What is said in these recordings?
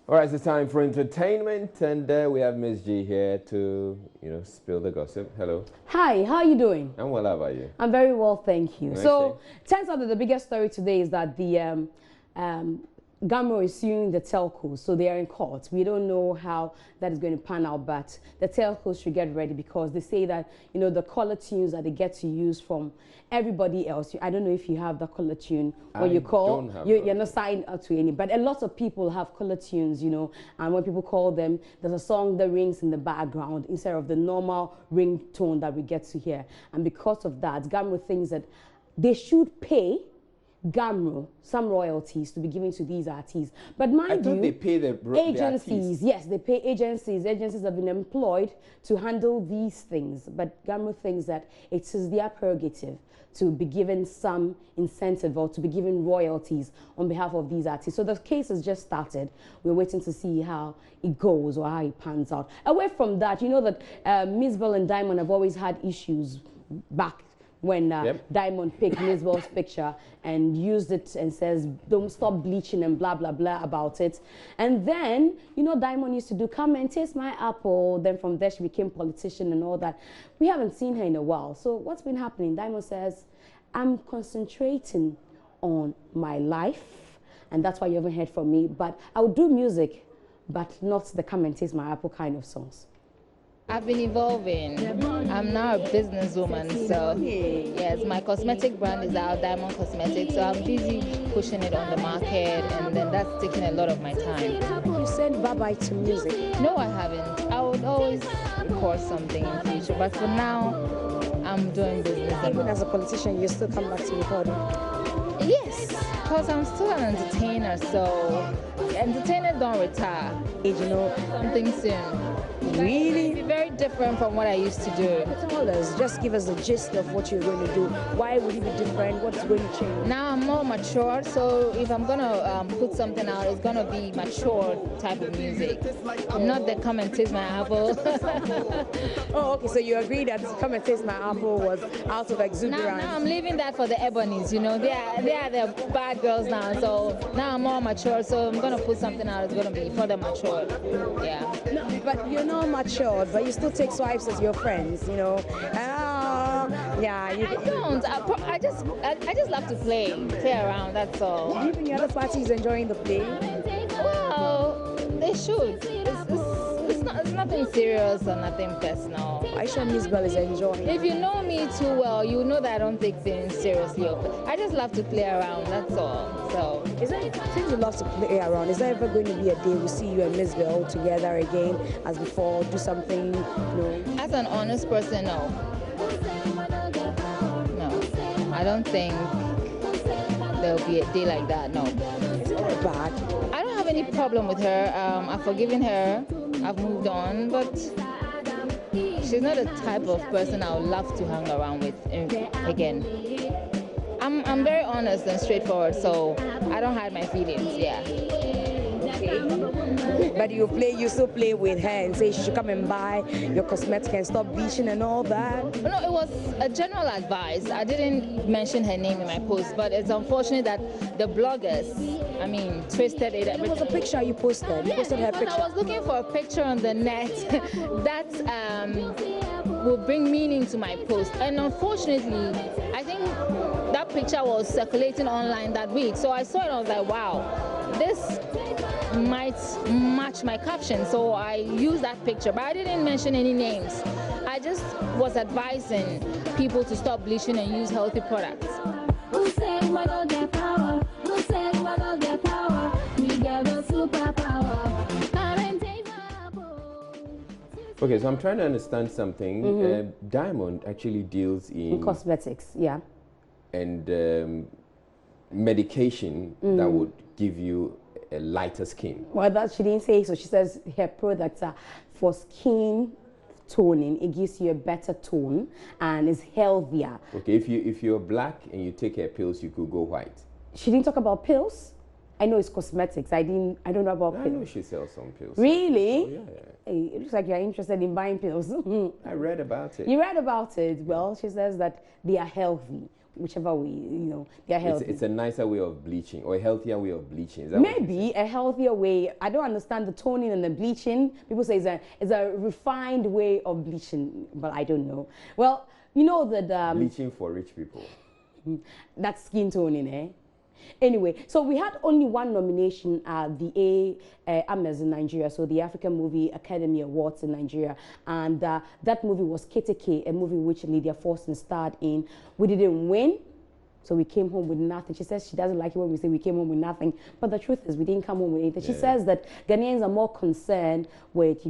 All right, it's time for entertainment, and we have Miss G here to, spill the gossip. Hello. Hi, how are you doing? I'm well, how about you? I'm very well, thank you. Okay. So, turns out that the biggest story today is that the Gamro is suing the telcos, so they are in court. We don't know how that is going to pan out, but the telcos should get ready because they say that, the caller tunes that they get to use from everybody else. I don't know if you have the caller tune when you call. You're not signed up to any, but a lot of people have caller tunes, and when people call them, there's a song that rings in the background instead of the normal ringtone that we get to hear. And because of that, Gamro thinks that they should pay Gamro some royalties to be given to these artists, but mind you, they pay the agencies. Yes, they pay agencies. Agencies have been employed to handle these things, but Gamro thinks that it is their prerogative to be given some incentive or to be given royalties on behalf of these artists. So the case has just started. We're waiting to see how it goes or how it pans out. Away from that, you know that Mzbel and Diamond have always had issues back when Diamond picked Mzbel's picture and used it and says, don't stop bleaching and blah, blah, blah about it. And then, Diamond used to do, come and taste my apple. Then from there, she became politician and all that. We haven't seen her in a while. So what's been happening? Diamond says, I'm concentrating on my life. And that's why you haven't heard from me. But I will do music, but not the come and taste my apple kind of songs. I've been evolving. I'm now a businesswoman, so yes, my cosmetic brand is out, Diamond Cosmetics, so I'm busy pushing it on the market, and then that's taking a lot of my time. You said bye-bye to music. No, I haven't. I would always record something in the future, but for now, I'm doing business. Even as a politician, you still come back to recording? Yes, because I'm still an entertainer, so entertainers don't retire. Something soon. Really? It'll be very different from what I used to do. Tell us, just give us the gist of what you're going to do. Why would it be different? What's going to change? Now I'm more mature, so if I'm going to put something out, it's going to be mature type of music. Not the come and taste my apple. Oh, okay, so you agree that come and taste my apple was out of exuberance. Now I'm leaving that for the ebonies, They are the bad girls now, so now I'm more mature, so I'm going to put something out, it's going to be for the mature. Yeah. No, but you're not matured, but you still take swipes as your friends, yeah. I don't. I just love to play around. That's all. Even the other parties enjoying the play. Well, they should. It's nothing serious or nothing personal. I sure Mzbel is enjoying. If you know me too well, you know that I don't take things seriously. I just love to play around. That's all. So, since you love to play around, is there ever going to be a day we see you and Mzbel together again as before? Do something, As an honest person, no. No, I don't think there'll be a day like that. No. It's not bad. I don't have any problem with her. I've forgiven her. I've moved on, but she's not the type of person I would love to hang around with again. I'm very honest and straightforward, so I don't hide my feelings. Yeah. Okay. But you still play with her and say she should come and buy your cosmetics and stop bleaching and all that? No, it was a general advice. I didn't mention her name in my post, but it's unfortunate that the bloggers, twisted it. There was a picture you posted. You posted her picture. I was looking for a picture on the net that will bring meaning to my post. And unfortunately, I think that picture was circulating online that week. So I saw it and I was like, wow, this might match my caption. So I used that picture, but I didn't mention any names. I just was advising people to stop bleaching and use healthy products. Who said what all their power? Who said what all their power? We get a superpower. Okay, so I'm trying to understand something. Diamond actually deals in cosmetics, yeah. And medication that would give you a lighter skin. Well, that she didn't say so. She says her products are for skin toning. It gives you a better tone and is healthier. Okay, if you're black and you take her pills, you could go white. She didn't talk about pills. I know it's cosmetics. I don't know about pills. I know she sells some pills. Really? Oh, yeah. Hey, it looks like you're interested in buying pills. I read about it. You read about it. Well, she says that they are healthy. whichever way, they are healthy. It's a nicer way of bleaching, or a healthier way of bleaching. Is that Maybe a healthier way. I don't understand the toning and the bleaching. People say it's a refined way of bleaching, but I don't know. Well, you know that bleaching for rich people. That's skin toning, eh? Anyway, so we had only one nomination at the Amaz in Nigeria, so the African Movie Academy Awards in Nigeria, and that movie was Keteke, a movie which Lydia Forson starred in. We didn't win, so we came home with nothing. She says she doesn't like it when we say we came home with nothing, but the truth is we didn't come home with anything. Yeah. She says that Ghanaians are more concerned with,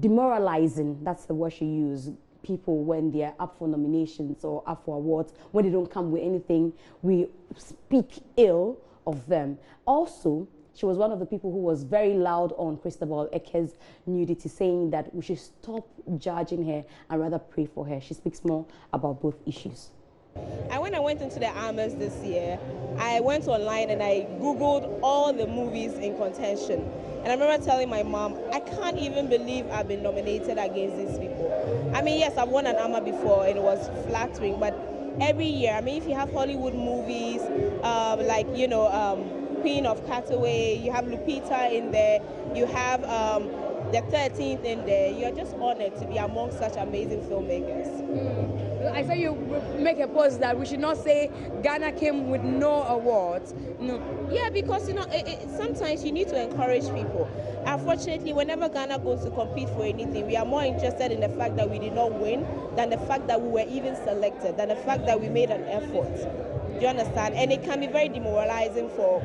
demoralizing, that's the word she used, people when they're up for nominations or up for awards. When they don't come with anything, we speak ill of them. Also, she was one of the people who was very loud on Christabel Eke's nudity, saying that we should stop judging her and rather pray for her. She speaks more about both issues. When I went into the Amaz this year, I went online and I Googled all the movies in contention. And I remember telling my mom, I can't even believe I've been nominated against these people. I mean, yes, I've won an AMA before and it was flattering, but every year, I mean, if you have Hollywood movies, like, Queen of Cataway, you have Lupita in there, you have the 13th in there, you're just honored to be among such amazing filmmakers. I saw you make a post that we should not say Ghana came with no awards. No. Yeah, because sometimes you need to encourage people. Unfortunately, whenever Ghana goes to compete for anything, we are more interested in the fact that we did not win than the fact that we were even selected, than the fact that we made an effort. Do you understand? And it can be very demoralizing for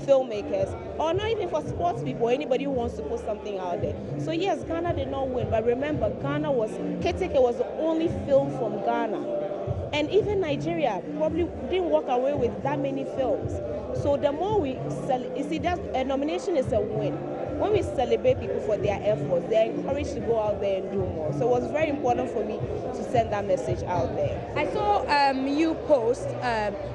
filmmakers, or not even for sports people, anybody who wants to put something out there. So yes, Ghana did not win, but remember, Keteke was the only film from Ghana. And even Nigeria probably didn't walk away with that many films. So the more we a nomination is a win. When we celebrate people for their efforts, they're encouraged to go out there and do more. So it was very important for me to send that message out there. I saw you post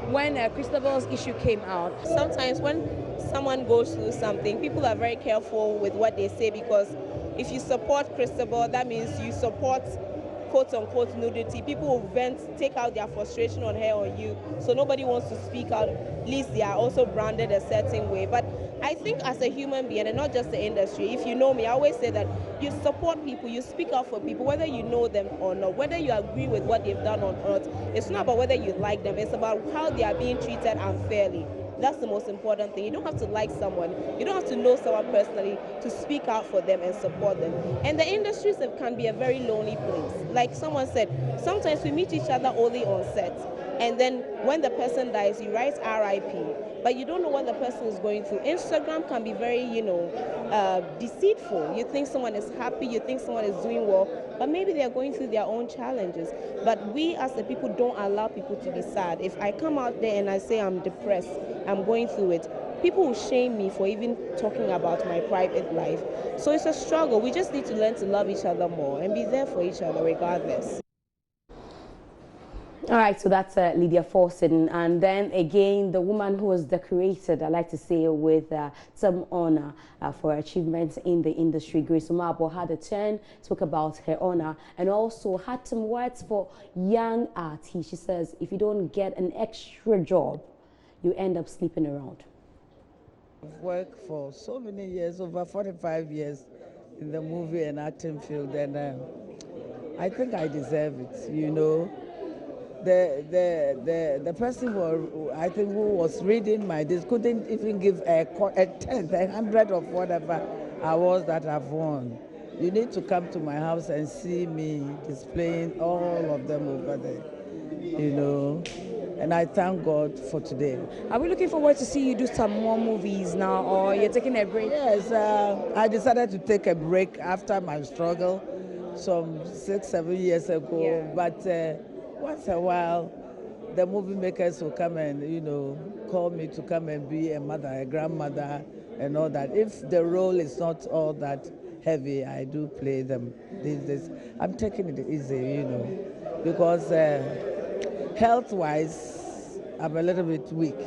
when Christabel's issue came out. Sometimes when someone goes through something, people are very careful with what they say, because if you support Christabel, that means you support quote-unquote nudity. People will vent, take out their frustration on her or you, so nobody wants to speak out. At least they are also branded a certain way. But I think as a human being, and not just the industry, if you know me, I always say that you support people, you speak out for people, whether you know them or not, whether you agree with what they've done or not. It's not about whether you like them, it's about how they are being treated unfairly. That's the most important thing. You don't have to like someone. You don't have to know someone personally to speak out for them and support them. And the industries can be a very lonely place. Like someone said, sometimes we meet each other only on set. And then when the person dies, you write RIP, but you don't know what the person is going through. Instagram can be very, deceitful. You think someone is happy, you think someone is doing well, but maybe they are going through their own challenges. But we as the people don't allow people to be sad. If I come out there and I say I'm depressed, I'm going through it, people will shame me for even talking about my private life. So it's a struggle. We just need to learn to love each other more and be there for each other regardless. All right, so that's Lydia Forson. And then again, the woman who was decorated, I like to say, with some honor for her achievements in the industry. Grace Umabo had a turn, spoke about her honor, and also had some words for young artists. She says, if you don't get an extra job, you end up sleeping around. I've worked for so many years, over 45 years in the movie and acting field, and I think I deserve it, The person who I think who was reading my disc couldn't even give a tenth, 100 of whatever awards that I've won. You need to come to my house and see me displaying all of them over there, And I thank God for today. Are we looking forward to see you do some more movies now, or you're taking a break? Yes, I decided to take a break after my struggle some 6-7 years ago, yeah. But once in a while, the movie makers will come and, call me to come and be a mother, a grandmother, and all that. If the role is not all that heavy, I do play them these days. I'm taking it easy, because health-wise, I'm a little bit weak.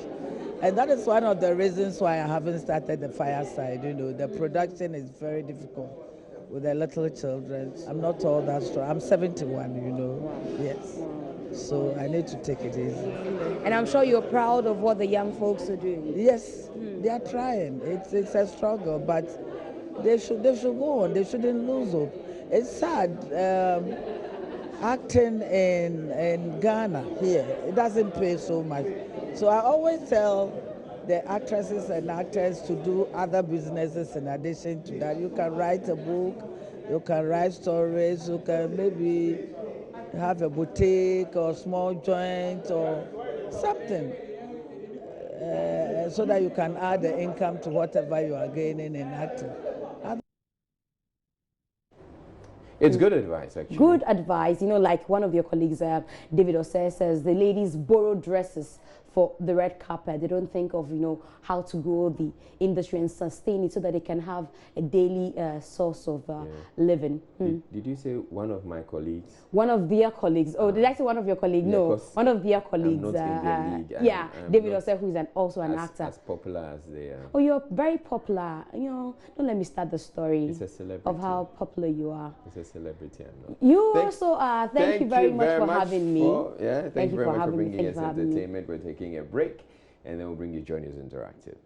And that is one of the reasons why I haven't started the fireside, The production is very difficult with the little children. I'm not all that strong. I'm 71, Yes. So I need to take it easy. And I'm sure you're proud of what the young folks are doing. Yes, they are trying. It's a struggle, but they should go on. They shouldn't lose hope. It's sad. Acting in Ghana here, it doesn't pay so much. So I always tell the actresses and actors to do other businesses in addition to that. You can write a book, you can write stories, you can maybe have a boutique or small joint or something, so that you can add the income to whatever you are gaining in acting. It's good advice, actually. Good advice. You know, like one of your colleagues, David Osei, says the ladies borrow dresses for the red carpet. They don't think of, you know, how to grow the industry and sustain it so that they can have a daily source of living. Did you say one of my colleagues? One of their colleagues. Oh, did I say one of your colleagues? Yeah, no, one of their colleagues. I'm not in their league. Yeah, David not Osei, who is also an actor. As popular as they are. Oh, you're very popular. You know, don't let me start the story It's a celebrity. of how popular you are. It's a celebrity. I'm not. You also are. Thank you very much for having me. Thank you very much for having me. bringing us Thank you for having me. entertainment. We're taking a break, and then we'll bring you Journey's Interactive.